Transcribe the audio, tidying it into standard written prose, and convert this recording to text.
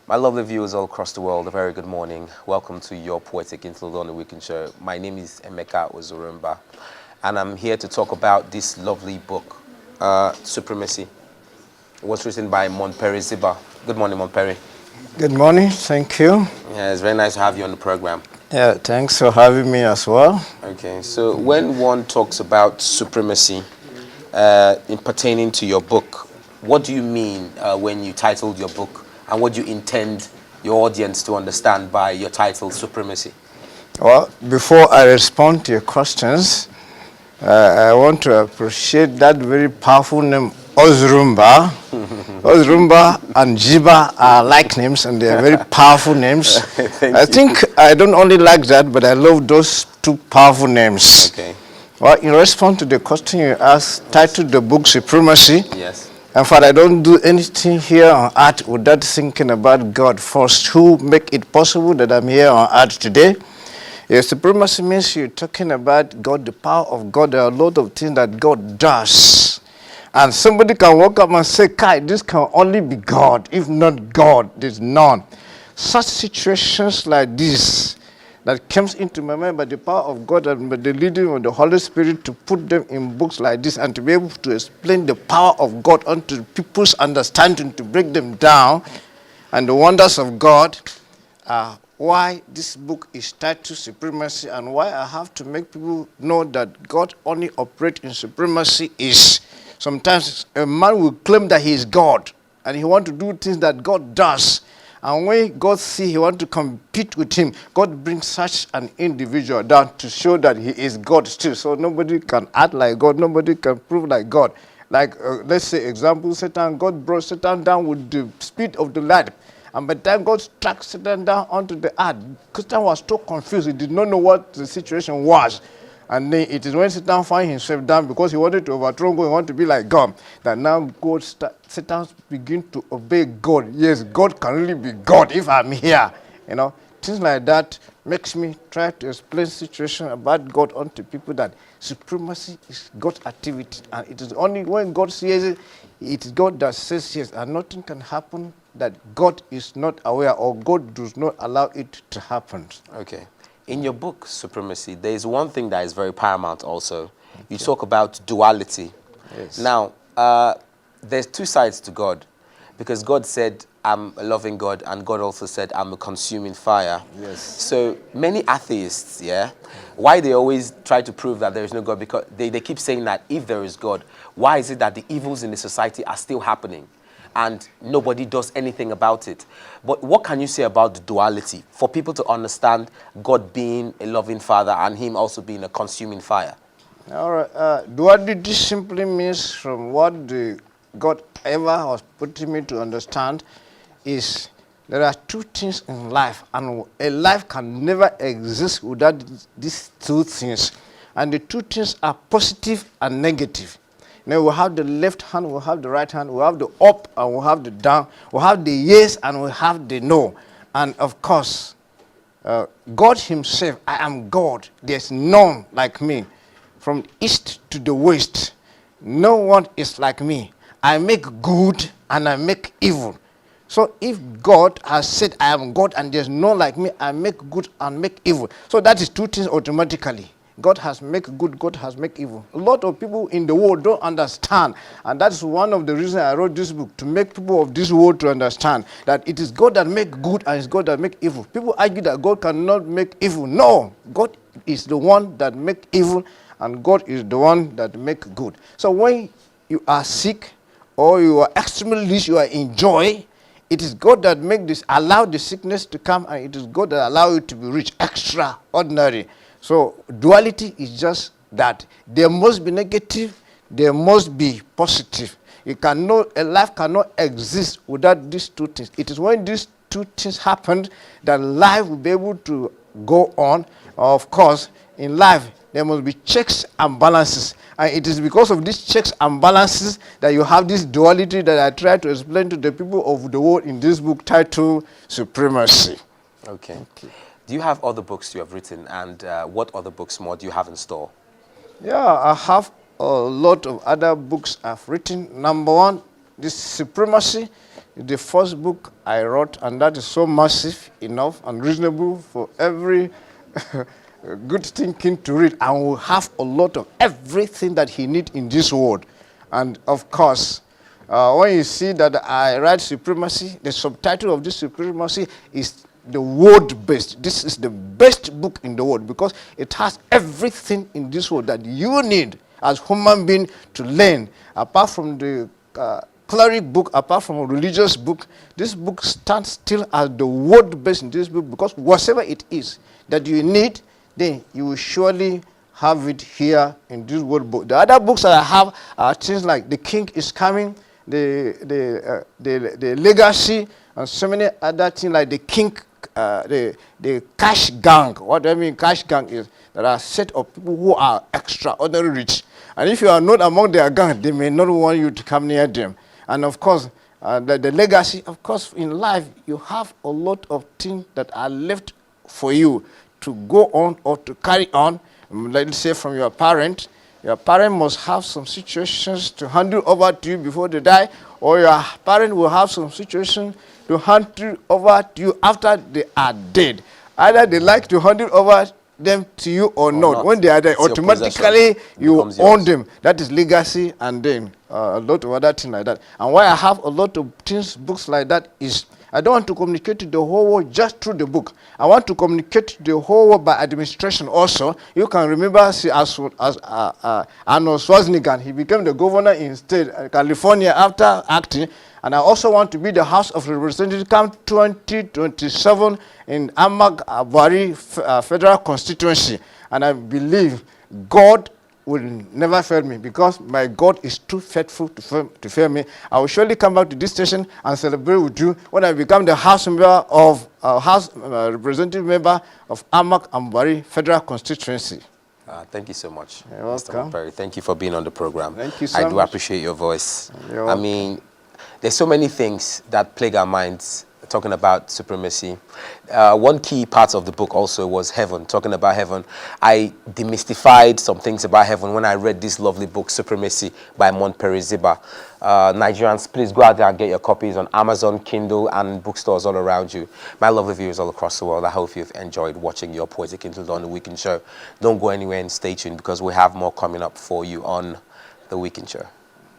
My lovely viewers all across the world, a very good morning. Welcome to your Poetic Interlude on the Weekend Show. My name is Emeka Ozurumba, and I'm here to talk about this lovely book, Supremacy. It was written by Monpery Ziba. Good morning, Monpery. Good morning, thank you. Yeah, it's very nice to have you on the program. Yeah, thanks for having me as well. Okay, so when one talks about supremacy in pertaining to your book, what do you mean when you titled your book? And what do you intend your audience to understand by your title, Supremacy? Well, before I respond to your questions, I want to appreciate that very powerful name, Ozurumba. Ozurumba and Jiba are like names, and they are very powerful names. I think I don't only like that, but I love those two powerful names. Okay. Well, in response to the question you asked, titled the book Supremacy. Yes. In fact, I don't do anything here on earth without thinking about God first, who make it possible that I'm here on earth today. Yes, supremacy means you're talking about God, the power of God. There are a lot of things that God does. And somebody can walk up and say, Kai, this can only be God. If not God, there's none. Such situations like this that comes into my mind by the power of God and by the leading of the Holy Spirit to put them in books like this and to be able to explain the power of God unto people's understanding, to break them down, and the wonders of God, why this book is titled Supremacy, and why I have to make people know that God only operates in supremacy is sometimes a man will claim that he is God and he wants to do things that God does. And when God sees he wants to compete with him, God brings such an individual down to show that he is God still. So nobody can act like God, nobody can prove like God. Like, let's say, example, Satan, God brought Satan down with the speed of the light. And by the time God struck Satan down onto the earth, Satan was so confused, he did not know what the situation was. And then it is when Satan found himself down because he wanted to overthrow God, he wanted to be like God, that now Satan begin to obey God. Yes, God can really be God if I'm here. You know, things like that makes me try to explain situation about God unto people that supremacy is God's activity. And it is only when God says it, it is God that says yes, and nothing can happen that God is not aware or God does not allow it to happen. Okay. In your book, Supremacy, there is one thing that is very paramount also. You talk about duality. Yes. Now, there's two sides to God. Because God said, I'm a loving God, and God also said, I'm a consuming fire. Yes. So many atheists, why they always try to prove that there is no God? Because they keep saying that if there is God, why is it that the evils in the society are still happening? And nobody does anything about it. But what can you say about the duality for people to understand God being a loving father and him also being a consuming fire? All right. Duality simply means, from what the God ever was putting me to understand, is there are two things in life, and a life can never exist without these two things. And the two things are positive and negative. Now we have the left hand, we have the right hand, we have the up and we have the down, we have the yes and we have the no. And of course, God himself, I am God, there's none like me. From east to the west, no one is like me. I make good and I make evil. So if God has said I am God and there's none like me, I make good and make evil. So that is two things automatically. God has make good, God has make evil. A lot of people in the world don't understand. And that's one of the reasons I wrote this book, to make people of this world to understand that it is God that make good and it's God that make evil. People argue that God cannot make evil. No, God is the one that make evil and God is the one that make good. So when you are sick or you are extremely rich, you are in joy, it is God that make this, allow the sickness to come, and it is God that allow you to be rich, extraordinary. So duality is just that. There must be negative, there must be positive. A life cannot exist without these two things. It is when these two things happen that life will be able to go on. Of course, in life, there must be checks and balances. And it is because of these checks and balances that you have this duality that I try to explain to the people of the world in this book titled Supremacy. Okay. Do you have other books you have written, and what other books more do you have in store? Yeah, I have a lot of other books I've written. Number one, this Supremacy It's the first book I wrote, and that is so massive enough and reasonable for every good thinking to read, and will have a lot of everything that he needs in this world. And of course, when you see that I write Supremacy, the subtitle of this Supremacy is the word-based. This is the best book in the world because it has everything in this world that you need as human being to learn. Apart from the cleric book, apart from a religious book, this book stands still as the word-based in this book because whatever it is that you need, then you will surely have it here in this word book. The other books that I have are things like The King is Coming, the Legacy, and so many other things like the King, the Cash Gang. What I mean Cash Gang is there are a set of people who are extraordinary rich. And if you are not among their gang, they may not want you to come near them. And of course, the legacy, of course, in life, you have a lot of things that are left for you to go on or to carry on. Let's say from your parent. Your parent must have some situations to handle over to you before they die, or your parent will have some situations to handle over to you after they are dead. Either they like to handle over them to you or not. When they are there, automatically you own them. That is legacy, and then a lot of other things like that. And why I have a lot of things, books like that is I don't want to communicate to the whole world just through the book. I want to communicate to the whole world by administration also. You can remember see, as Arnold Schwarzenegger, he became the governor in state California after acting. And I also want to be the House of Representatives come 2027 in Amak Abari Federal Constituency. And I believe God will never fail me because my God is too faithful to fail me. I will surely come back to this station and celebrate with you when I become the House member of House Representative member of Amak Ambari Federal Constituency. Thank you so much, You're Mr. welcome. Monpery. Thank you for being on the program. Thank you so I do much. appreciate your voice. You're I welcome. mean, there's so many things that plague our minds talking about supremacy. One key part of the book also was heaven, talking about heaven. I demystified some things about heaven when I read this lovely book, Supremacy by Monpery Ziba. Nigerians, please go out there and get your copies on Amazon, Kindle, and bookstores all around you. My lovely viewers all across the world, I hope you've enjoyed watching your Poetic Interlude on The Weekend Show. Don't go anywhere and stay tuned because we have more coming up for you on The Weekend Show.